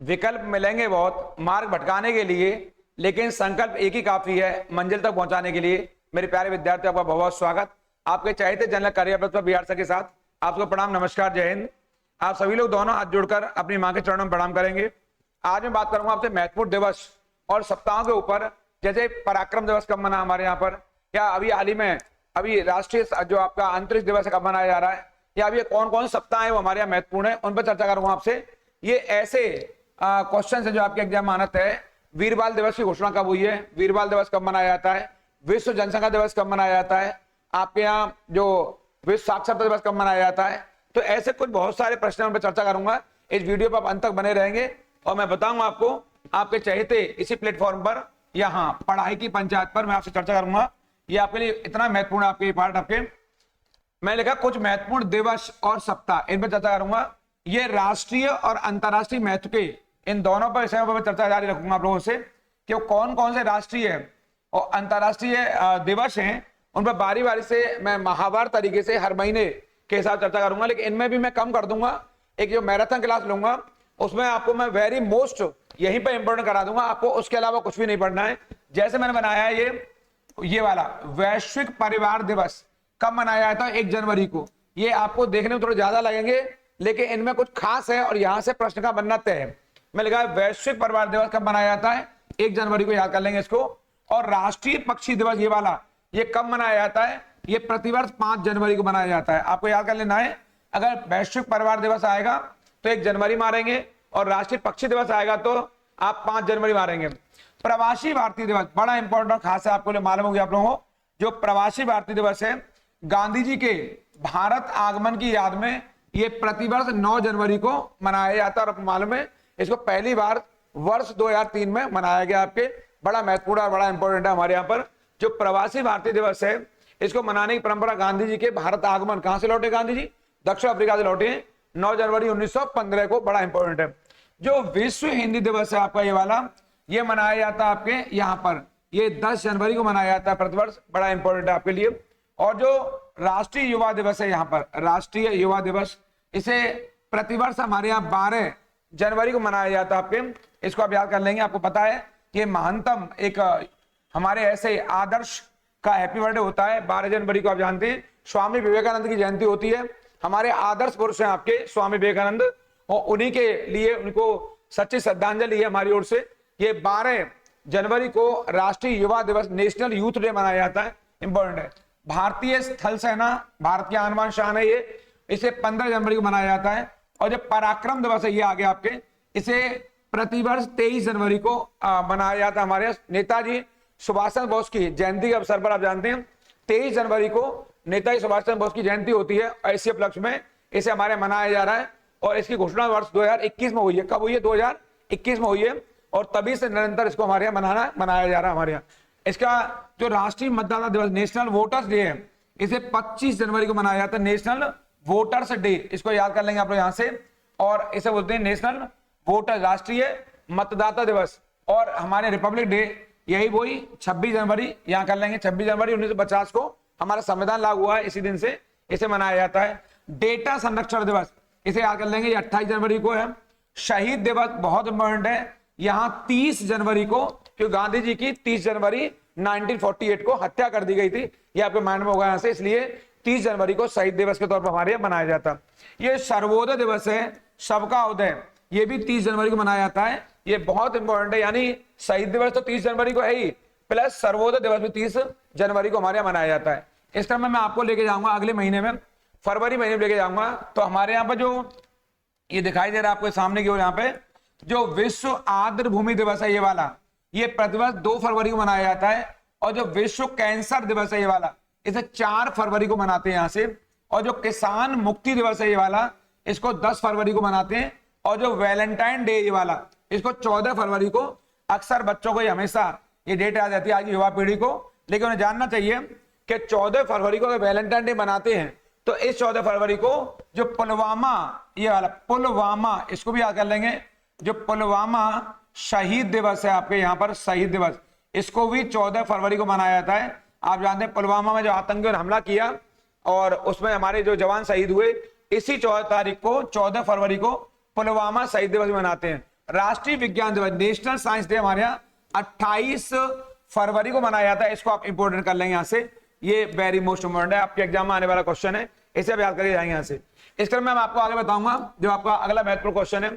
विकल्प मिलेंगे बहुत मार्ग भटकाने के लिए, लेकिन संकल्प एक ही काफी है मंजिल तक पहुंचाने के लिए। मेरे प्यारे विद्यार्थियों, आपका बहुत बहुत स्वागत आपके चहेते जनरल करियर बिहार सर के साथ। आपको प्रणाम, नमस्कार, जय हिंद। आप सभी लोग दोनों हाथ जोड़कर अपनी मां के चरणों में प्रणाम करेंगे। आज मैं बात करूंगा आपसे महत्वपूर्ण दिवस और सप्ताहों के ऊपर, जैसे पराक्रम दिवस कब मना हमारे यहाँ पर, या अभी हाल ही में अभी राष्ट्रीय जो आपका अंतरिक्ष दिवस कब मनाया जा रहा है, या अभी कौन कौन से सप्ताह है वो हमारे यहाँ महत्वपूर्ण है, उन पर चर्चा करूंगा आपसे। ये ऐसे क्वेश्चन है जो आपके एग्जाम में आना है। वीरबाल दिवस की घोषणा कब हुई है, वीरबाल दिवस कब मनाया जाता है, विश्व जनसंख्या दिवस कब मनाया जाता है, आपके यहाँ जो विश्व साक्षरता दिवस कब मनाया जाता है। तो ऐसे कुछ बहुत सारे प्रश्न उन पर चर्चा करूंगा। इस वीडियो पर आप अंत तक बने रहेंगे और मैं बताऊंगा आपको आपके चहेते इसी प्लेटफॉर्म पर, यहाँ पढ़ाई की पंचायत पर मैं आपसे चर्चा करूंगा। ये आपके लिए इतना महत्वपूर्ण है, आपके पार्ट आपके मैं लिखा कुछ महत्वपूर्ण दिवस और सप्ताह, इन पर चर्चा करूंगा। ये राष्ट्रीय और अंतर्राष्ट्रीय महत्व के इन दोनों पर विषयों पर चर्चा जारी रखूंगा आप लोगों से कि कौन कौन से राष्ट्रीय और अंतर्राष्ट्रीय दिवस हैं, उन पर बारी बारी से मैं माहवार तरीके से हर महीने के हिसाब चर्चा करूंगा। लेकिन इनमें भी मैं कम कर दूंगा, एक जो मैराथन क्लास लूंगा उसमें आपको मैं वेरी मोस्ट यहीं पर इंपॉर्टेंट करा दूंगा, आपको उसके अलावा कुछ भी नहीं पढ़ना है। जैसे मैंने बनाया है ये वाला वैश्विक परिवार दिवस कब मनाया जाता है, 1 जनवरी को। ये आपको देखने में थोड़े ज्यादा लगेंगे, लेकिन इनमें कुछ खास है और यहां से प्रश्न का बनना तय है। मैं लिखा है वैश्विक परिवार दिवस कब मनाया जाता है, 1 जनवरी को, याद कर लेंगे इसको। और राष्ट्रीय पक्षी दिवस ये वाला, ये कब मनाया जाता है, ये प्रतिवर्ष 5 जनवरी को मनाया जाता है। आपको याद कर लेना है, अगर वैश्विक परिवार दिवस आएगा तो 1 जनवरी मारेंगे, और राष्ट्रीय पक्षी दिवस आएगा तो आप 5 जनवरी मारेंगे। प्रवासी भारतीय दिवस बड़ा इंपॉर्टेंट और खास है, आपको मालूम होगी आप लोगों को। जो प्रवासी भारतीय दिवस है, गांधी जी के भारत आगमन की याद में ये प्रतिवर्ष 9 जनवरी को मनाया जाता है। और मालूम है, इसको पहली बार वर्ष 2003 में मनाया गया। आपके बड़ा महत्वपूर्ण और बड़ा इंपॉर्टेंट है हमारे यहाँ पर। जो प्रवासी भारतीय दिवस है, इसको मनाने की परंपरा गांधी जी के भारत आगमन, कहां से लौटे गांधी जी, दक्षिण अफ्रीका से लौटे 9 जनवरी 1915 को, बड़ा इंपॉर्टेंट है। जो विश्व हिंदी दिवस है आपका ये वाला, ये मनाया जाता है आपके यहाँ पर, ये 10 जनवरी को मनाया जाता है प्रतिवर्ष, बड़ा इंपॉर्टेंट है आपके लिए। और जो राष्ट्रीय युवा दिवस है यहाँ पर, राष्ट्रीय युवा दिवस, इसे प्रतिवर्ष हमारे यहाँ 12 जनवरी को मनाया जाता है आपके। इसको आप याद कर लेंगे। आपको पता है कि महानतम एक हमारे ऐसे आदर्श का हैप्पी बर्थडे होता है 12 जनवरी को, आप जानते हैं स्वामी विवेकानंद की जयंती होती है। हमारे आदर्श पुरुष हैं आपके स्वामी विवेकानंद, और उन्हीं के लिए उनको सच्ची श्रद्धांजलि है हमारी ओर से। ये 12 जनवरी को राष्ट्रीय युवा दिवस, नेशनल यूथ डे मनाया जाता है, इंपॉर्टेंट है। भारतीय स्थल सेना, भारत की आन बान शान है ये, इसे 15 जनवरी को मनाया जाता है। और जो पराक्रम दिवस है ये आगे आपके, इसे प्रतिवर्ष 23 जनवरी को मनाया जाता है। हमारे नेताजी सुभाष चंद्र बोस की जयंती के अवसर पर, आप जानते हैं 23 जनवरी को नेताजी सुभाष चंद्र बोस की जयंती होती है। ऐसे उपलक्ष्य में इसे हमारे मनाया जा रहा है, और इसकी घोषणा वर्ष 2021 में हुई है। कब हुई है, 2021 में हुई है, और तभी से निरंतर इसको हमारे यहाँ मनाया जा रहा है हमारे यहाँ। इसका जो राष्ट्रीय मतदाता दिवस, नेशनल वोटर्स डे है, इसे 25 जनवरी को मनाया जाता है, नेशनल वोटर्स डे। इसको याद कर लेंगे आप लोग यहाँ से। और इसे बोलते हैं नेशनल वोटर, राष्ट्रीय मतदाता दिवस। और हमारे रिपब्लिक डे यही वही 26 जनवरी, यहाँ कर लेंगे 26 जनवरी 1950 को हमारा संविधान लागू हुआ है, इसी दिन से इसे मनाया जाता है। डेटा संरक्षण दिवस, इसे याद कर लेंगे, ये 28 जनवरी को है। शहीद दिवस बहुत इंपॉर्टेंट है, यहाँ 30 जनवरी को, क्योंकि गांधी जी की 30 जनवरी 1948 को हत्या कर दी गई थी, ये आपके माइंड में होगा यहाँ से, इसलिए 30 जनवरी को शहीद दिवस के तौर पर हमारे यहाँ मनाया जाता। ये सर्वोदय दिवस है, सबका उदय, ये भी 30 जनवरी को मनाया जाता है। ये बहुत इंपॉर्टेंट है, यानी शहीद दिवस तो 30 जनवरी को है ही, प्लस सर्वोदय दिवस भी 30 जनवरी को हमारे यहाँ मनाया जाता है। इस क्रम में मैं आपको लेके जाऊंगा अगले महीने में, फरवरी महीने में लेके जाऊंगा। तो हमारे यहाँ पर जो ये दिखाई दे रहा है आपके सामने की ओर, यहाँ पे जो विश्व आर्द्र भूमि दिवस है ये वाला, ये प्रतिवर्ष 2 फरवरी को मनाया जाता है। और जो विश्व कैंसर दिवस है ये वाला, इसे 4 फरवरी को मनाते हैं यहाँ से। और जो किसान मुक्ति दिवस है ये वाला, इसको 10 फरवरी को मनाते हैं। और जो वैलेंटाइन डे ये वाला, इसको 14 फरवरी को। अक्सर बच्चों को हमेशा ये डेट आ जाती है, आज की युवा पीढ़ी को, लेकिन उन्हें जानना चाहिए कि 14 फरवरी को अगर वैलेंटाइन डे मनाते हैं तो इस 14 फरवरी को जो पुलवामा, ये वाला पुलवामा, इसको भी याद कर लेंगे, जो पुलवामा शहीद दिवस है आपके यहाँ पर, शहीद दिवस, इसको भी 14 फरवरी को मनाया जाता है। आप जानते हैं पुलवामा में जो आतंकियों ने हमला किया और उसमें हमारे जो जवान शहीद हुए, इसी 14 तारीख को, 14 फरवरी को पुलवामा शहीद दिवस मनाते हैं। राष्ट्रीय विज्ञान दिवस, नेशनल साइंस डे हमारे यहाँ 28 फरवरी को मनाया जाता है। इसको आप इंपोर्टेंट कर लेंगे यहाँ से, ये वेरी मोस्ट इंपोर्टेंट है, आपके एग्जाम में आने वाला क्वेश्चन है, इसे आप याद करके जाएंगे यहाँ से। इस क्रम में मैं आपको आगे बताऊंगा जो आपका अगला महत्वपूर्ण क्वेश्चन है,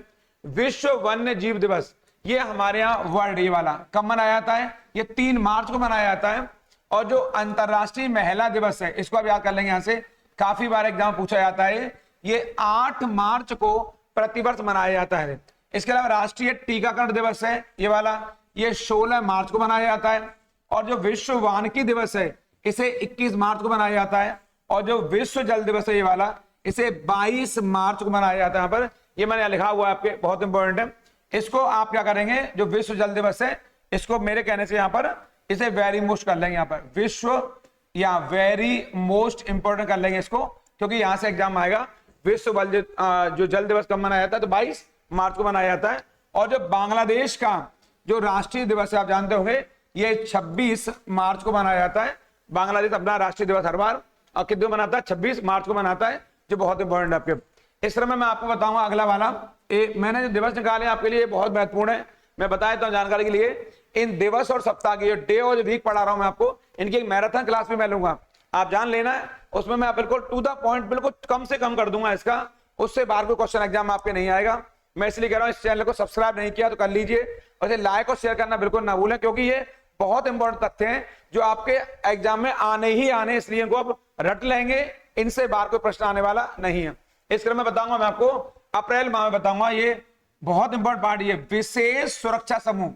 विश्व वन्य जीव दिवस। ये हमारे यहाँ वर्ल्ड ये वाला कब मनाया जाता है? ये 3 मार्च को मनाया जाता है। और जो अंतरराष्ट्रीय महिला दिवस है, इसको आप याद कर लेंगे यहाँ से, काफी बार एग्जाम पूछा जाता है, ये 8 मार्च को प्रतिवर्ष मनाया जाता है। इसके अलावा राष्ट्रीय टीकाकरण दिवस है ये वाला, ये 16 मार्च को मनाया जाता है। और जो विश्व वानिकी दिवस है, इसे 21 मार्च को मनाया जाता है। और जो विश्व जल दिवस है ये वाला, इसे 22 मार्च को मनाया जाता है। यहाँ पर ये मैंने लिखा हुआ है आपके, बहुत इंपॉर्टेंट है। इसको आप क्या करेंगे, जो विश्व जल दिवस है, इसको मेरे कहने से यहाँ पर इसे वेरी मोस्ट कर लेंगे, यहाँ पर विश्व या वेरी मोस्ट इंपोर्टेंट कर लेंगे इसको, क्योंकि यहां से एग्जाम आएगा। विश्व जो जल दिवस कब मनाया जाता है? तो 22 मार्च को मनाया जाता है। और जो बांग्लादेश का जो राष्ट्रीय दिवस है, आप जानते होंगे, ये 26 मार्च को मनाया जाता है। बांग्लादेश अपना राष्ट्रीय दिवस हर बार और कितने को मनाता है? 26 मार्च को मनाता है, जो बहुत इंपॉर्टेंट है आपके। इस तरह मैं आपको बताऊंगा अगला वाला, मैंने जो दिवस निकाले आपके लिए बहुत महत्वपूर्ण है, मैं बता देता हूं जानकारी के लिए। इन दिवस और सप्ताह की डे और वीक पढ़ा रहा हूं मैं आपको, इनकी एक मैराथन क्लास भी मैं लूंगा, आप जान लेना है। उसमें मैं बिल्कुल टू द पॉइंट, बिल्कुल कम से कम कर दूंगा इसका, उससे बाहर कोई क्वेश्चन एग्जाम आपके नहीं आएगा। मैं इसलिए कह रहा हूं, इस चैनल को सब्सक्राइब नहीं किया तो कर लीजिए, और इसे लाइक और शेयर करना बिल्कुल ना भूलें, क्योंकि ये बहुत इंपॉर्टेंट तथ्य हैं जो आपके एग्जाम में आने ही आने, इसलिए इनको आप रट लेंगे, इनसे बाहर कोई प्रश्न आने वाला नहीं है। इस क्रम में बताऊंगा मैं आपको, अप्रैल माह में बताऊंगा, ये बहुत इंपॉर्टेंट पार्ट, ये विशेष सुरक्षा समूह,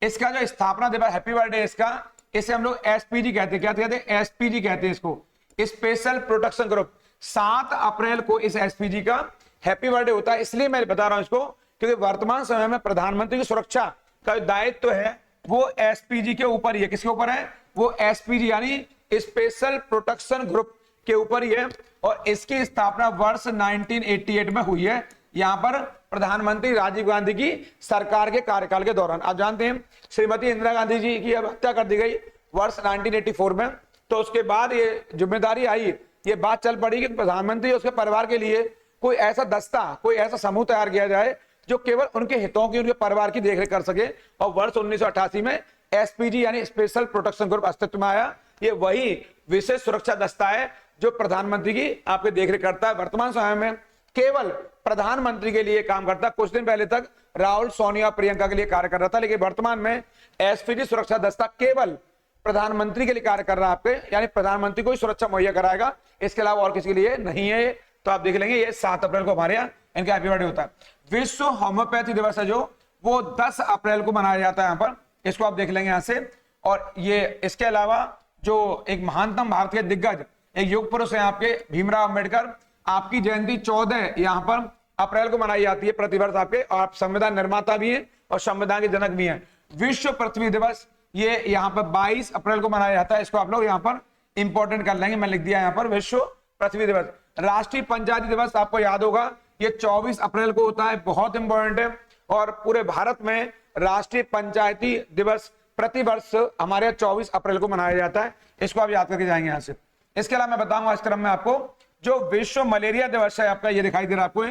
इसका जो स्थापना दिवस, हैप्पी बर्थडे इसका, इसे हम लोग एसपीजी कहते हैं। क्या कहते हैं? एसपीजी कहते हैं इसको, स्पेशल प्रोटेक्शन ग्रुप। 7 अप्रैल को इस एसपीजी का हैप्पी बर्थडे होता है। इसलिए मैं बता रहा हूं इसको, क्योंकि वर्तमान समय में प्रधानमंत्री की सुरक्षा का दायित्व है वो एसपीजी के ऊपर ही है। किसके ऊपर है? वो एसपीजी यानी स्पेशल प्रोटेक्शन ग्रुप के ऊपर ही है। और इसकी स्थापना वर्ष 1988 में हुई है, यहां पर प्रधानमंत्री राजीव गांधी की सरकार के कार्यकाल के दौरान। आप जानते हैं श्रीमती इंदिरा गांधी जी की हत्या कर दी गई वर्ष 1984 में, तो उसके बाद ये जिम्मेदारी आई, ये बात चल पड़ी कि प्रधानमंत्री और उसके परिवार के लिए कोई ऐसा दस्ता, कोई ऐसा समूह तैयार किया जाए जो केवल उनके हितों की, उनके परिवार की देखरेख कर सके। और वर्ष 1988 में एसपीजी यानी स्पेशल प्रोटेक्शन ग्रुप अस्तित्व में आया। ये वही विशेष सुरक्षा दस्ता है जो प्रधानमंत्री की आपके देखरेख करता है। वर्तमान समय में केवल प्रधानमंत्री के लिए काम करता है। कुछ दिन पहले तक राहुल, सोनिया, प्रियंका के लिए कार्य कर रहा था, लेकिन वर्तमान में एसपीजी सुरक्षा दस्ता केवल प्रधानमंत्री के लिए कार्य कर रहा है आपके, यानी प्रधानमंत्री को ही सुरक्षा मुहैया कराएगा, इसके अलावा और किसी के लिए नहीं है। तो आप देख लेंगे, ये 7 अप्रैल को हमारे यहाँ इनका हैप्पी बर्थडे होता है। विश्व होम्योपैथी दिवस है जो, वो 10 अप्रैल को मनाया जाता है यहाँ पर, इसको आप देख लेंगे यहाँ से। और ये इसके अलावा जो एक महानतम भारतीय दिग्गज, एक युग पुरुष है आपके भीमराव अंबेडकर, आपकी जयंती 14 यहाँ पर अप्रैल को मनाई जाती है प्रतिवर्ष आपके, और आप संविधान निर्माता भी हैं और संविधान के जनक भी हैं। विश्व पृथ्वी दिवस, ये यहाँ पर 22 अप्रैल को मनाया जाता है, इसको आप लोग यहाँ पर इंपॉर्टेंट कर लेंगे, मैं लिख दिया यहाँ पर विश्व पृथ्वी दिवस। राष्ट्रीय पंचायती दिवस आपको याद होगा, ये 24 अप्रैल को होता है, बहुत इंपॉर्टेंट है। और पूरे भारत में राष्ट्रीय पंचायती दिवस प्रतिवर्ष हमारे 24 अप्रैल को मनाया जाता है, इसको आप याद करके जाएंगे यहाँ से। इसके अलावा मैं बताऊंगा इस क्रम में आपको, जो विश्व मलेरिया दिवस है आपका, ये दिखाई दे रहा है आपको,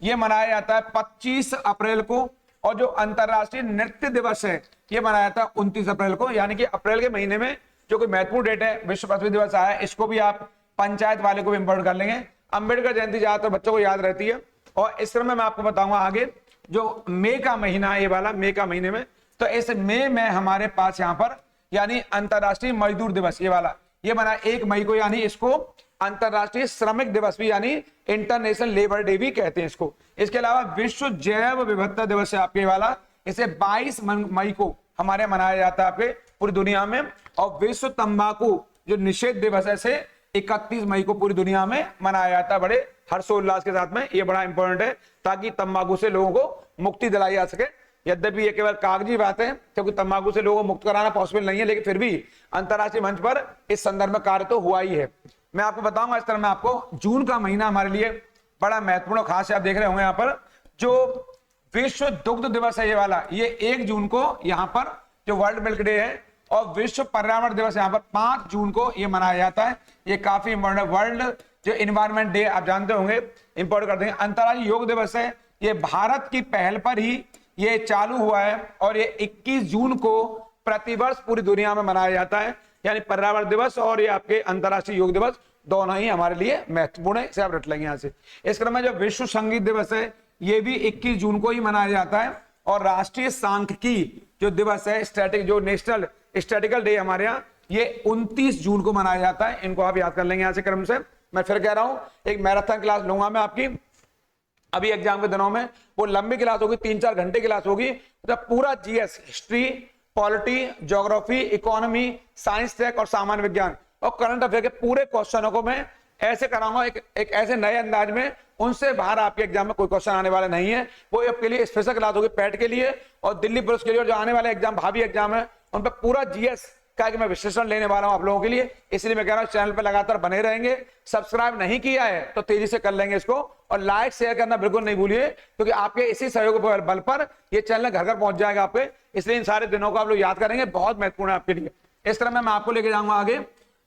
ये मनाया जाता है 25 अप्रैल को। और जो अंतरराष्ट्रीय नृत्य दिवस है, ये मनाया जाता है 29 अप्रैल को, यानी कि अप्रैल के महीने में जो कोई महत्वपूर्ण डेट है विश्व पृथ्वी दिवस आया, इसको भी आप पंचायत वाले को भी इंपॉर्टेंट कर लेंगे। अंबेडकर जयंती ज्यादातर बच्चों को याद रहती है। और इस तरह में मैं आपको बताऊंगा आगे, जो मई का महीना है ये वाला, मई का महीने में, तो इस मई में हमारे पास यहाँ पर यानी अंतरराष्ट्रीय मजदूर दिवस ये वाला, ये बना 1 मई को, यानी इसको अंतरराष्ट्रीय श्रमिक दिवस भी यानी इंटरनेशनल लेबर डे भी कहते हैं इसको। इसके अलावा विश्व जैव विविधता दिवस है आपके वाला, इसे 22 मई को हमारे मनाया जाता है आपके पूरी दुनिया में। और विश्व तंबाकू जो निषेध दिवस है, इसे 31 मई को पूरी दुनिया में मनाया जाता है बड़े हर्षोल्लास के साथ में। ये बड़ा इंपॉर्टेंट है ताकि तंबाकू से लोगों को मुक्ति दिलाई जा सके। यद्यपि ये केवल कागजी बात है, क्योंकि तंबाकू से लोगों को मुक्त कराना पॉसिबल नहीं है, लेकिन फिर भी अंतरराष्ट्रीय मंच पर इस संदर्भ में कार्य तो हुआ ही है। मैं आपको बताऊंगा इस तरह में आपको, जून का महीना हमारे लिए बड़ा महत्वपूर्ण और खास है। आप देख रहे होंगे यहाँ पर जो विश्व दुग्ध दिवस है ये वाला, ये 1 जून को यहाँ पर जो वर्ल्ड मिल्क डे है। और विश्व पर्यावरण दिवस यहाँ पर 5 जून को ये मनाया जाता है, ये काफी इंपॉर्टेंट है। वर्ल्ड जो इन्वायरमेंट डे आप जानते होंगे, इंपॉर्टेंट कर देंगे। अंतर्राष्ट्रीय योग दिवस है, ये भारत की पहल पर ही ये चालू हुआ है और ये 21 जून को प्रतिवर्ष पूरी दुनिया में मनाया जाता है। यानी पर्यावरण दिवस और ये आपके अंतर्राष्ट्रीय योग दिवस दोनों ही हमारे लिए महत्वपूर्ण है, इसे आप रट लेंगे यहाँ से। इस क्रम में जो विश्व संगीत दिवस है ये भी 21 जून को ही मनाया जाता है। और राष्ट्रीय सांख्यिकी जो दिवस है, स्टैटिक जो नेशनल स्टैटिकल डे हमारे यहाँ, ये 29 जून को मनाया जाता है। इनको आप याद कर लेंगे यहाँ से क्रम से। मैं फिर कह रहा हूं, एक मैराथन क्लास लूंगा मैं आपकी अभी एग्जाम के दिनों में। वो लंबी क्लास होगी, 3-4 घंटे क्लास होगी। मतलब पूरा GS, history, polity, geography, economy, science tech और सामान्य विज्ञान और करंट अफेयर के पूरे क्वेश्चनों को मैं ऐसे कराऊंगा, एक ऐसे नए अंदाज में, उनसे बाहर आपके एग्जाम में कोई क्वेश्चन आने वाला नहीं है। वो आपके लिए स्पेशल क्लास होगी पैट के लिए और दिल्ली पुलिस के लिए, और जो आने वाले एग्जाम भावी एग्जाम है उन पर पूरा जीएस का मैं विश्लेषण लेने वाला हूं आप लोगों के लिए। इसलिए मैं कह रहा हूं चैनल पर लगातार बने रहेंगे। सब्सक्राइब नहीं किया है तो तेजी से कर लेंगे इसको, और लाइक शेयर करना बिल्कुल नहीं भूलिए, क्योंकि आपके इसी सहयोग बल पर ये चैनल घर घर पहुंच जाएगा आपके। इसलिए इन सारे दिनों को आप लोग याद करेंगे, बहुत महत्वपूर्ण है आपके लिए। इस क्रम में मैं आपको लेके जाऊंगा आगे।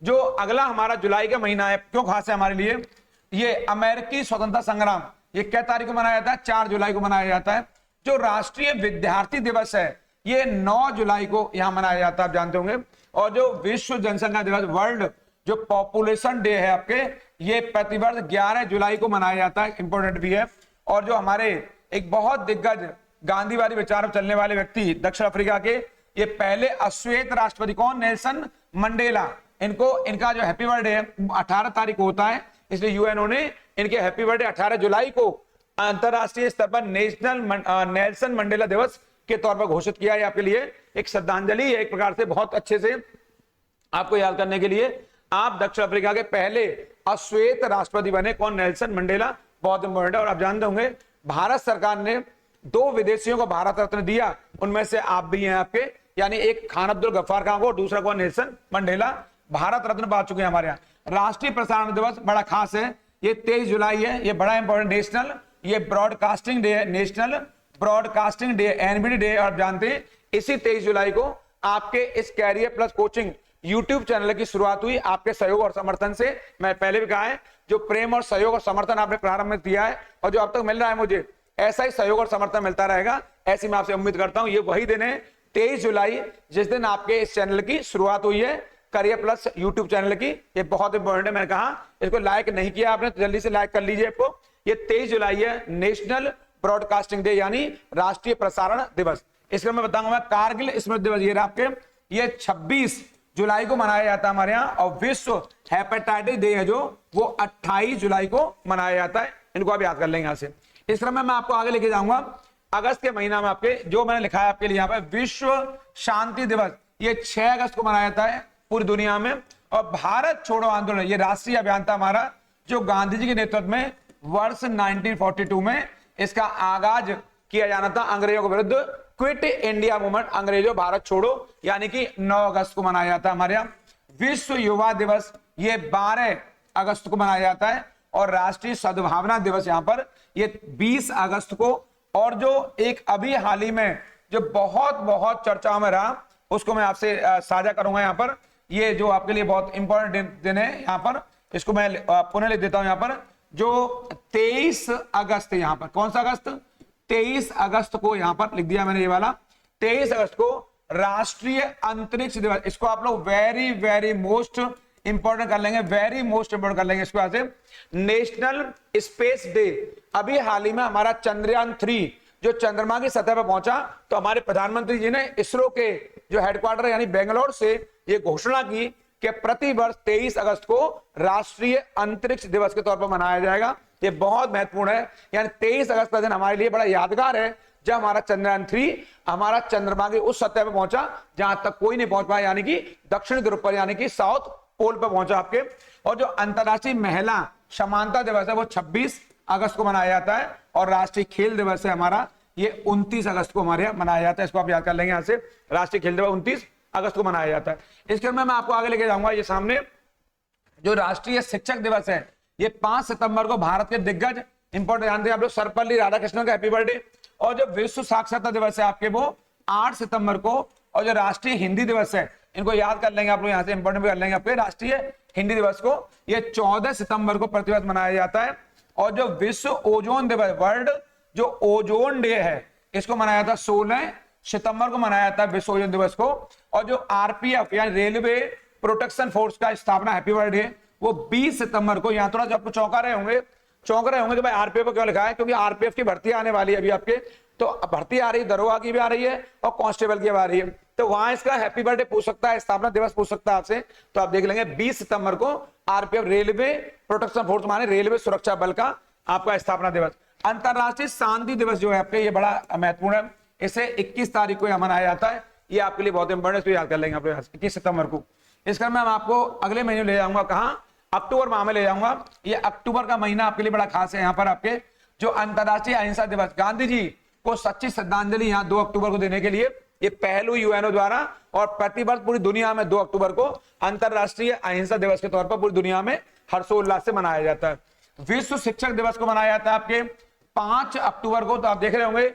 जो अगला हमारा जुलाई का महीना है, क्यों खास है हमारे लिए, ये अमेरिकी स्वतंत्रता संग्राम, ये क्या तारीख को मनाया जाता है? 4 जुलाई को मनाया जाता है। जो राष्ट्रीय विद्यार्थी दिवस है ये 9 जुलाई को यहां मनाया जाता है, आप जानते होंगे। और जो विश्व जनसंख्या दिवस, वर्ल्ड जो पॉपुलेशन डे है आपके, ये प्रतिवर्ष 11 जुलाई को मनाया जाता है, इंपॉर्टेंट भी है। और जो हमारे एक बहुत दिग्गज गांधीवादी विचार चलने वाले व्यक्ति दक्षिण अफ्रीका के, ये पहले अश्वेत राष्ट्रपति, कौन? Nelson Mandela. इनका जो हैप्पी बर्थडे है 18 तारीख को होता है, इसलिए यूएनओ ने इनके हैप्पी बर्थडे 18 जुलाई को अंतरराष्ट्रीय स्तर पर नेल्सन मंडेला दिवस के तौर पर घोषित किया है। आपके लिए एक श्रद्धांजलि है एक प्रकार से, बहुत अच्छे से आपको याद करने के लिए। आप दक्षिण अफ्रीका के पहले अश्वेत राष्ट्रपति बने, कौन? नेल्सन मंडेला, बहुत इंपॉर्टेंट है। और आप जानते होंगे भारत सरकार ने 2 विदेशियों को भारत रत्न दिया, उनमें से आप भी हैं आपके, यानी एक खान अब्दुल गफ्फार खान को, दूसरा कौन? नेल्सन मंडेला, भारत रत्न पा चुके हैं हमारे यहाँ। राष्ट्रीय प्रसारण दिवस बड़ा खास है, ये 23 जुलाई है, ये बड़ा इंपॉर्टेंट नेशनल, ये ब्रॉडकास्टिंग डे है, national broadcasting day, NBD day. और जानते हैं इसी 23 जुलाई को आपके इस career plus coaching YouTube channel की शुरुआत हुई, आपके सहयोग और समर्थन से। मैं पहले भी कहा है, जो प्रेम और सहयोग और समर्थन आपने प्रारंभ में दिया है और जो अब तक मिल रहा है मुझे, ऐसा ही सहयोग और समर्थन मिलता रहेगा, ऐसी मैं आपसे उम्मीद करता हूं। ये वही दिन है 23 जुलाई जिस दिन आपके इस चैनल की शुरुआत हुई है, करियर प्लस यूट्यूब चैनल की। ये बहुत इंपॉर्टेंट है, मैंने कहा इसको लाइक नहीं किया आपने तो जल्दी से लाइक कर लीजिए। आपको ये 23 जुलाई है, नेशनल ब्रॉडकास्टिंग डे यानी राष्ट्रीय प्रसारण दिवस। इसके मैं बताऊंगा मैं कारगिल स्मृति दिवस, ये आपके ये 26 जुलाई को मनाया जाता है हमारे यहाँ। और विश्व हेपेटाइटिस डे है जो, वो 28 जुलाई को मनाया जाता है। इनको आप याद कर लेंगे यहाँ से। इस क्रम में मैं आपको आगे लेके जाऊंगा। अगस्त के महीना में आपके जो मैंने लिखा है आपके लिए यहाँ पे, विश्व शांति दिवस, ये 6 अगस्त को मनाया जाता है पूरी दुनिया में। और भारत छोड़ो आंदोलन, ये राष्ट्रीय अभियान था हमारा, जो गांधी जी के नेतृत्व में वर्ष 1942 में इसका आगाज किया जाना था अंग्रेजों के विरुद्ध। क्विट इंडिया मूवमेंट, अंग्रेजों भारत छोड़ो, यानी कि 9 अगस्त को मनाया जाता है हमारे यहाँ। विश्व युवा दिवस, ये 12 अगस्त को मनाया जाता है। और राष्ट्रीय सद्भावना दिवस यहाँ पर ये 20 अगस्त को। और जो एक अभी हाल ही में जो बहुत चर्चाओं में रहा, उसको मैं आपसे साझा करूंगा यहाँ पर। ये जो आपके लिए बहुत इंपॉर्टेंट दिन है यहाँ पर, इसको मैं पुनः लिख देता हूं यहाँ पर। जो 23 अगस्त है यहाँ पर, कौन सा अगस्त? 23 अगस्त को यहाँ पर लिख दिया मैंने ये वाला। 23 अगस्त को राष्ट्रीय अंतरिक्ष दिवस, इसको आप लोग वेरी मोस्ट इंपॉर्टेंट कर लेंगे, वेरी मोस्ट इंपॉर्टेंट कर लेंगे इसको यहाँ से। नेशनल स्पेस डे, अभी हाल ही में हमारा चंद्रयान 3 जो चंद्रमा की सतह पर पहुंचा, तो हमारे प्रधानमंत्री जी ने इसरो के जो हेडक्वार्टर यानी बेंगलोर से ये घोषणा की कि प्रति वर्ष 23 अगस्त को राष्ट्रीय अंतरिक्ष दिवस के तौर पर मनाया जाएगा। ये बहुत महत्वपूर्ण है, यानी 23 अगस्त का दिन हमारे लिए बड़ा यादगार है, जब हमारा चंद्रयान 3 हमारा चंद्रमा की उस सतह पर पहुंचा जहां तक कोई नहीं पहुंच पाया, यानी कि दक्षिण ध्रुव पर, यानी कि साउथ पोल पर पहुंचा आपके। और जो अंतरराष्ट्रीय महिला समानता दिवस है वो 26 अगस्त को मनाया जाता है। और राष्ट्रीय खेल दिवस है हमारा, ये 29 अगस्त को हमारे यहाँ मनाया जाता है। इसको आप याद कर लेंगे यहाँ से, राष्ट्रीय खेल दिवस 29 अगस्त को मनाया जाता है। इसके मैं आपको आगे लेके जाऊंगा। ये सामने जो राष्ट्रीय शिक्षक दिवस है, ये 5 सितंबर को भारत के दिग्गज इंपॉर्टेंट जानते हैं आप लोग, सर्वपल्ली राधाकृष्णन का हैप्पी बर्थडे। और जो विश्व साक्षरता दिवस है आपके, वो 8 सितंबर को। और जो राष्ट्रीय हिंदी दिवस है, इनको याद कर लेंगे आप लोग यहाँ से, इंपॉर्टेंट भी कर लेंगे आपके राष्ट्रीय हिंदी दिवस को, ये 14 सितंबर को प्रतिवर्ष मनाया जाता है। और जो विश्व ओजोन दिवस, वर्ल्ड जो ओजोन डे है, इसको मनाया जाता है 16 सितंबर को मनाया जाता है विश्व ओजोन दिवस को। और जो आरपीएफ यानी रेलवे प्रोटेक्शन फोर्स का स्थापना, हैप्पी बर्थडे, वो 20 सितंबर को। यहाँ थोड़ा जो आपको चौंक रहे होंगे कि भाई आरपीएफ क्यों लिखा है, क्योंकि आरपीएफ की भर्ती आने वाली है अभी आपके, तो भर्ती आ रही है, दरोगा की भी आ रही है और कांस्टेबल की भी आ रही है, तो वहां इसका हैप्पी बर्थडे पूछ सकता है, स्थापना दिवस पूछ सकता है आपसे। तो आप देख लेंगे 20 सितंबर को आरपीएफ रेलवे प्रोटेक्शन फोर्स माने रेलवे सुरक्षा बल का आपका स्थापना दिवस। अंतरराष्ट्रीय शांति दिवस जो है आपके, ये बड़ा महत्वपूर्ण है, इसे 21 तारीख को मनाया जाता है। ये आपके लिए बहुत इंपॉर्टेंट है, इसको याद कर लेंगे आप 21 सितंबर को। इस क्रम में हम आपको अगले महीने ले जाऊंगा, कहाँ, अक्टूबर माह में ले जाऊंगा। ये अक्टूबर का महीना आपके लिए बड़ा खास है। यहाँ पर आपके जो अंतरराष्ट्रीय अहिंसा दिवस, गांधी जी को सच्ची श्रद्धांजलि यहाँ 2 अक्टूबर को देने के लिए ये पहलू यूएनओ द्वारा और प्रतिवर्ष पूरी दुनिया में 2 अक्टूबर को अंतरराष्ट्रीय अहिंसा दिवस के तौर पर पूरी दुनिया में हर्षोल्लास से मनाया जाता है। विश्व शिक्षक दिवस को मनाया जाता है आपके 5 अक्टूबर को। तो आप देख रहे होंगे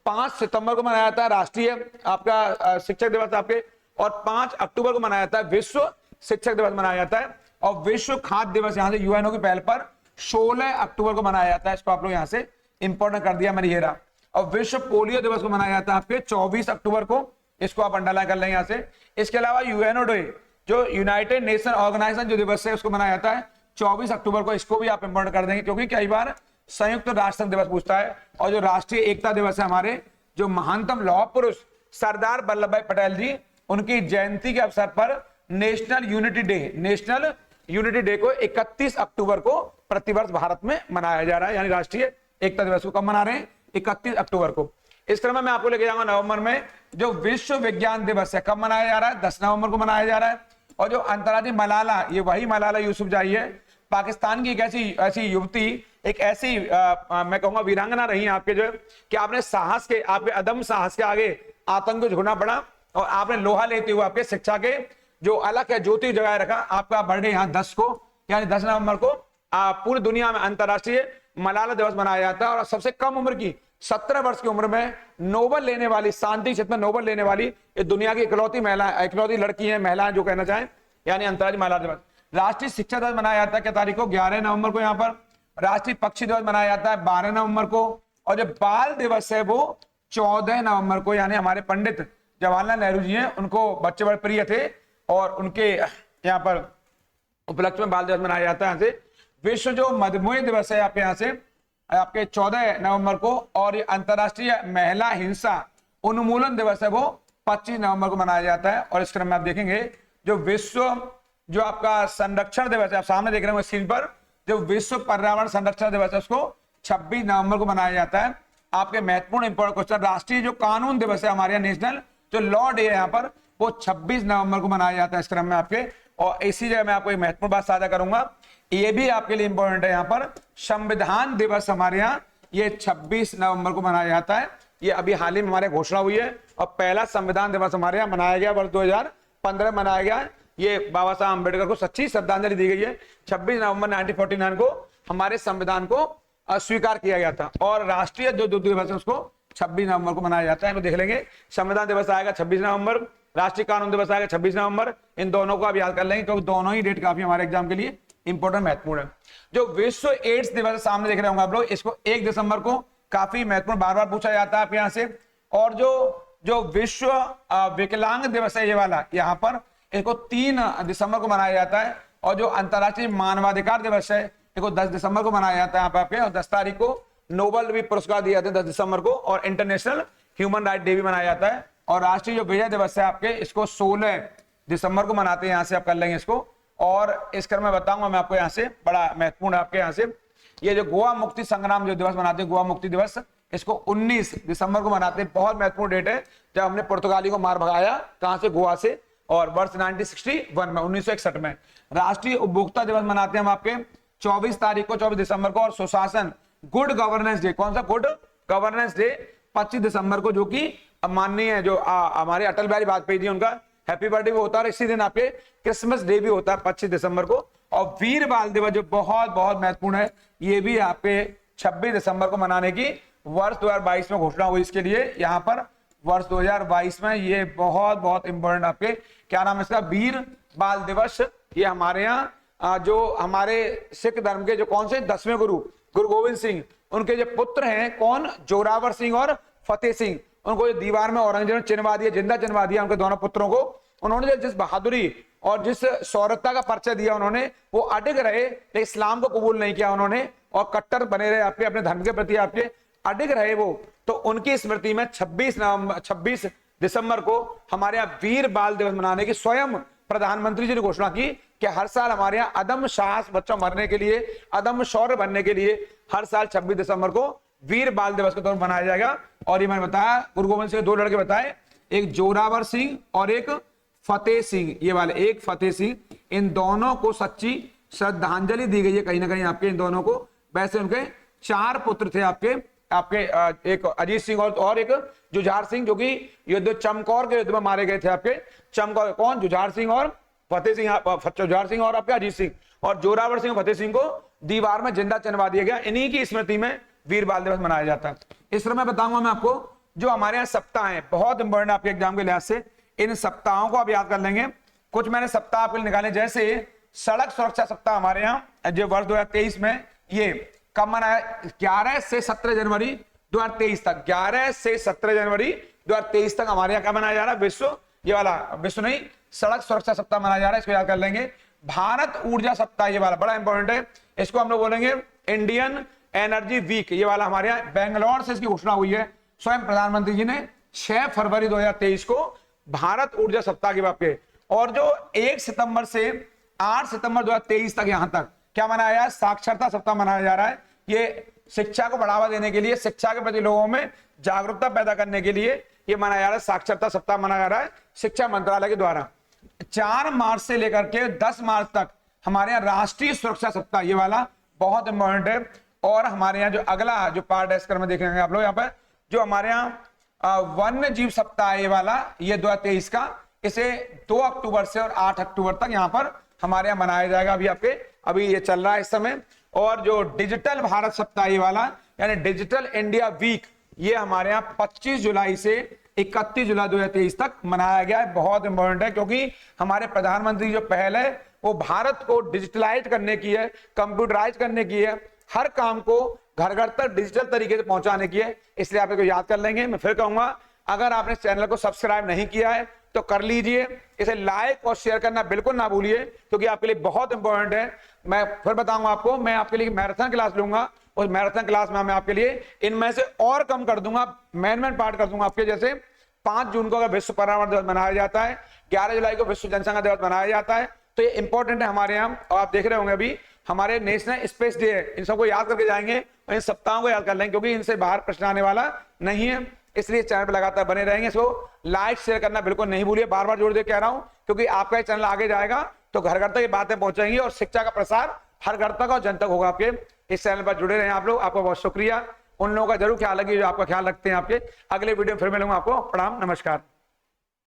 5 सितंबर को मनाया जाता है राष्ट्रीय आपका शिक्षक दिवस आपके, और 5 अक्टूबर को मनाया जाता है विश्व शिक्षक दिवस मनाया जाता है। और विश्व खाद्य दिवस यहाँ से यूएनओ की पहल पर 16 अक्टूबर को मनाया जाता है। इसको आप लोग यहाँ से इंपॉर्टेंट कर दिया मैंने, ये रहा। और विश्व पोलियो दिवस को मनाया जाता है आपके 24 अक्टूबर को। इसको आप अंडरलाइन कर लेंगे यहाँ से। इसके अलावा यूएनओ डे, जो यूनाइटेड नेशन ऑर्गेनाइजेशन जो दिवस है, उसको मनाया जाता है 24 अक्टूबर को। इसको भी आप इंपॉर्टेंट कर देंगे, क्योंकि कई बार संयुक्त राष्ट्र दिवस पूछता है। और जो राष्ट्रीय एकता दिवस है हमारे, जो महानतम लौह पुरुष सरदार वल्लभ भाई पटेल जी, उनकी जयंती के अवसर पर नेशनल यूनिटी डे को 31 अक्टूबर को प्रतिवर्ष भारत में मनाया जा रहा है। यानी राष्ट्रीय एकता दिवस को कब मना रहे हैं, 31 अक्टूबर को। इस क्रम में मैं आपको लेके जाऊंगा नवंबर में जो विश्व विज्ञान दिवस है, कब मनाया जा रहा है, 10 नवंबर को मनाया जा रहा है। और जो अंतर्राष्ट्रीय मलाला, ये वही मलाला यूसुफजई है, पाकिस्तान की एक ऐसी युवती, एक ऐसी मैं कहूंगा वीरांगना रही आपके, जो कि आपने साहस के, आपके अदम साहस के आगे आतंक को झुकना पड़ा, और आपने लोहा लेते हुए आपके शिक्षा के जो अलग है ज्योति जगाए रखा। आपका बर्थडे यहाँ 10 को, यानी 10 नवंबर को पूरी दुनिया में अंतर्राष्ट्रीय मलाला दिवस मनाया जाता है। और सबसे कम उम्र की 17 वर्ष की उम्र में नोबेल लेने वाली, शांति क्षेत्र में नोबेल लेने वाली ये दुनिया की इकलौती लड़की है, महिलाएं जो कहना चाहें, यानी अंतर्राष्ट्रीय मलाला दिवस। राष्ट्रीय शिक्षा दिवस मनाया जाता है क्या तारीख को, 11 नवंबर को। यहाँ पर राष्ट्रीय पक्षी दिवस मनाया जाता है 12 नवंबर को। और जो बाल दिवस है वो 14 नवंबर को। यानी हमारे पंडित जवाहरलाल नेहरू जी हैं, उनको बच्चे बड़े प्रिय थे, और उनके यहाँ पर उपलक्ष्य में बाल दिवस मनाया जाता है। यहाँ से विश्व जो मधुमेह दिवस है आपके यहाँ से आपके 14 नवंबर को। और ये अंतरराष्ट्रीय महिला हिंसा उन्मूलन दिवस है वो 25 नवंबर को मनाया जाता है। और इस क्रम में आप देखेंगे जो विश्व जो आपका संरक्षण दिवस है, आप सामने देख रहे हैं स्क्रीन पर, जो विश्व पर्यावरण संरक्षण दिवस है उसको 26 नवंबर को मनाया जाता है। आपके महत्वपूर्ण इंपॉर्टेंट क्वेश्चन, राष्ट्रीय जो कानून दिवस है हमारे यहाँ, नेशनल जो लॉ डे है यहाँ पर, वो 26 नवंबर को मनाया जाता है इस क्रम में आपके। और इसी जगह मैं आपको एक महत्वपूर्ण बात साझा करूंगा, ये भी आपके लिए इंपॉर्टेंट है। यहाँ पर संविधान दिवस हमारे यहाँ ये 26 नवंबर को मनाया जाता है। ये अभी हाल ही में हमारे घोषणा हुई है, और पहला संविधान दिवस हमारे यहाँ मनाया गया वर्ष 2015 मनाया गया। ये बाबा साहब अम्बेडकर को सच्ची श्रद्धांजलि दी गई है। 26 नवंबर 1949 को हमारे संविधान को स्वीकार किया गया था। और राष्ट्रीय जो दिवस है उसको 26 नवंबर को मनाया जाता है। तो देख लेंगे, संविधान दिवस आएगा 26 नवंबर, राष्ट्रीय कानून दिवस आएगा 26 नवंबर। इन दोनों को आप याद कर लेंगे, क्योंकि दोनों ही डेट काफी हमारे एग्जाम के लिए इंपॉर्टेंट महत्वपूर्ण है। जो विश्व एड्स दिवस सामने देख रहे होंगे आप लोग, इसको 1 दिसंबर को काफी महत्वपूर्ण बार बार पूछा जाता है आप यहाँ से। और जो विश्व विकलांग दिवस है ये वाला, यहाँ पर इसको 3 दिसंबर को मनाया जाता है। और जो अंतर्राष्ट्रीय मानवाधिकार दिवस है इसको 10 दिसंबर को मनाया जाता है यहाँ पे। और 10 तारीख को नोबेल भी पुरस्कार दिए जाते हैं 10 दिसंबर को। और इंटरनेशनल ह्यूमन राइट डे भी मनाया जाता है। और राष्ट्रीय जो विजय दिवस है आपके, इसको 16 दिसंबर को मनाते हैं। यहाँ से आप कर लेंगे इसको। और इस क्रम में बताऊंगा मैं आपको यहाँ से, बड़ा महत्वपूर्ण है आपके यहाँ से, ये जो गोवा मुक्ति संग्राम जो दिवस मनाते हैं, गोवा मुक्ति दिवस, इसको 19 दिसंबर को मनाते हैं। बहुत महत्वपूर्ण डेट है, जब हमने पुर्तगाली को मार भगाया, कहां से, गोवा से, और वर्ष 1961 में, 1961 में। राष्ट्रीय उपभोक्ता दिवस मनाते हैं हम आपके 24 तारीख को, 24 दिसंबर को। और सुशासन गुड गवर्नेंस डे, कौन सा, गुड गवर्नेंस डे 25 दिसंबर को, जो कि माननीय जो हमारे अटल बिहारी वाजपेयी जी, उनका हैप्पी बर्थडे भी होता है। और इसी दिन आपके क्रिसमस डे भी होता है 25 दिसंबर को। और वीर बाल दिवस जो बहुत बहुत महत्वपूर्ण है, ये भी आपके 26 दिसंबर को मनाने की वर्ष 2022 में घोषणा हुई इसके लिए। यहाँ पर वर्ष 2022 में ये बहुत बहुत इंपॉर्टेंट आपके, क्या नाम है इसका, वीर बाल दिवस। ये हमारे यहाँ जो हमारे सिख धर्म के जो कौन से 10वें गुरु गोविंद सिंह, उनके जो पुत्र हैं कौन, जोरावर सिंह और फतेह सिंह, उनको जो दीवार में औरंगजेब ने चिनवा दिया, जिंदा चिनवा दिया उनके दोनों पुत्रों को, उन्होंने जिस बहादुरी और जिस शौर्यता का परिचय दिया उन्होंने, वो अडिग रहे, इस्लाम को कबूल नहीं किया उन्होंने और कट्टर बने रहे आपके अपने धर्म के प्रति, आपके अडिग रहे वो। तो उनकी स्मृति में 26 दिसंबर को हमारे यहाँ वीर बाल दिवस मनाने की स्वयं प्रधानमंत्री जी ने घोषणा की कि हर साल हमारे यहाँ अदम्य साहस बच्चों मरने के लिए, अदम्य शौर्य बनने के लिए हर साल 26 दिसंबर को वीर बाल दिवस के तौर पर मनाया जाएगा। और ये मैंने बताया, गुरु गोविंद सिंह के 2 लड़के बताए, एक जोरावर सिंह और एक फतेह सिंह, ये वाले एक फतेह सिंह, इन दोनों को सच्ची श्रद्धांजलि दी गई है कहीं ना कहीं आपके इन दोनों को। वैसे उनके 4 पुत्र थे आपके एक अजीत सिंह और एक जुझार सिंह, जो कि युद्ध चमकौर के युद्ध में मारे गए थे आपके। चमकौर कौन? जुझार सिंह और फतेह सिंह, जुझार सिंह और आपके अजीत सिंह, और जोरावर सिंह फतेह सिंह को दीवार में जिंदा चिनवा दिया गया। इन्हीं की स्मृति में वीर बाल दिवस मनाया जाता है। इस तरह मैं बताऊंगा मैं आपको, जो हमारे यहाँ सप्ताह है बहुत इंपॉर्टेंट आपके एग्जाम के लिहाज से, इन सप्ताहों को आप याद कर लेंगे। कुछ मैंने सप्ताह आपके लिए निकाले, जैसे सड़क सुरक्षा सप्ताह हमारे यहाँ जो वर्ष 2023 में ये कब मनाया? 11 से 17 जनवरी 2023 तक, 11 से 17 जनवरी 2023 तक हमारे यहाँ क्या मनाया जा रहा है? विश्व, ये वाला विश्व नहीं, सड़क सुरक्षा सप्ताह मनाया जा रहा है। इसको याद कर लेंगे। भारत ऊर्जा सप्ताह, ये वाला बड़ा इंपॉर्टेंट है, इसको हम लोग बोलेंगे इंडियन एनर्जी वीक। ये वाला हमारे यहाँ बेंगलोर से इसकी घोषणा हुई है, स्वयं प्रधानमंत्री जी ने 6 फरवरी 2023 को भारत ऊर्जा सप्ताह के बात पे। और जो 1 सितंबर से 8 सितंबर 2023 तक यहां तक क्या मनाया है? साक्षरता सप्ताह मनाया जा रहा है। ये शिक्षा को बढ़ावा देने के लिए, शिक्षा के प्रति लोगों में जागरूकता पैदा करने के लिए ये मनाया जा रहा है, साक्षरता सप्ताह मनाया जा रहा है शिक्षा मंत्रालय के द्वारा। 4 मार्च से लेकर के 10 मार्च तक हमारे यहाँ राष्ट्रीय सुरक्षा सप्ताह, ये वाला बहुत इंपॉर्टेंट है। और हमारे यहाँ जो अगला जो पार्ट है इसका में देखेंगे आप लोग यहाँ पर, जो हमारे यहाँ वन्य जीव सप्ताह ये वाला, ये 2023 का, इसे 2 अक्टूबर से और 8 अक्टूबर तक यहाँ पर हमारे यहाँ मनाया जाएगा। अभी ये चल रहा है इस समय। और जो डिजिटल भारत सप्ताह ये वाला, यानी डिजिटल इंडिया वीक, ये हमारे यहाँ 25 जुलाई से 31 जुलाई 2023 तक मनाया गया है। बहुत इंपॉर्टेंट है, क्योंकि हमारे प्रधानमंत्री जो पहल है वो भारत को डिजिटलाइज करने की है, कंप्यूटराइज करने की है, हर काम को घर घर तक डिजिटल तरीके से पहुंचाने की है। इसलिए आप इसको याद कर लेंगे। मैं फिर कहूंगा, अगर आपने चैनल को सब्सक्राइब नहीं किया है तो कर लीजिए, इसे लाइक और शेयर करना बिल्कुल ना भूलिए, क्योंकि आपके लिए बहुत इंपॉर्टेंट है। मैं फिर बताऊंगा आपको, मैं आपके लिए मैराथन क्लास लूंगा, उस मैराथन क्लास में मैं आपके लिए इनमें से और कम कर दूंगा, मैन पार्ट कर दूंगा आपके। जैसे 5 जून को अगर विश्व पर्यावरण दिवस मनाया जाता है, 11 जुलाई को विश्व जनसंख्या दिवस मनाया जाता है, तो ये इंपॉर्टेंट है हमारे यहाँ। और आप देख रहे होंगे अभी हमारे नेशनल स्पेस डे है, इन सबको याद करके जाएंगे और इन सप्ताहों को याद कर लेंगे, क्योंकि इनसे बाहर प्रश्न आने वाला नहीं है। इसलिए चैनल पर लगातार बने रहेंगे। इसको लाइक शेयर करना बिल्कुल नहीं भूलिए, बार बार जोड़ दे कह रहा हूं, क्योंकि आपका ये चैनल आगे जाएगा तो घर घर तक ये बातें पहुंचेंगी और शिक्षा का प्रसार हर घर तक और जन तक होगा। आपके इस चैनल पर जुड़े रहे आप लोग, आपका बहुत शुक्रिया। उन लोगों का जरूर ख्याल रखिए जो आपका ख्याल रखते हैं। आपके अगले वीडियो में फिर मिलूंगा आपको। प्रणाम, नमस्कार।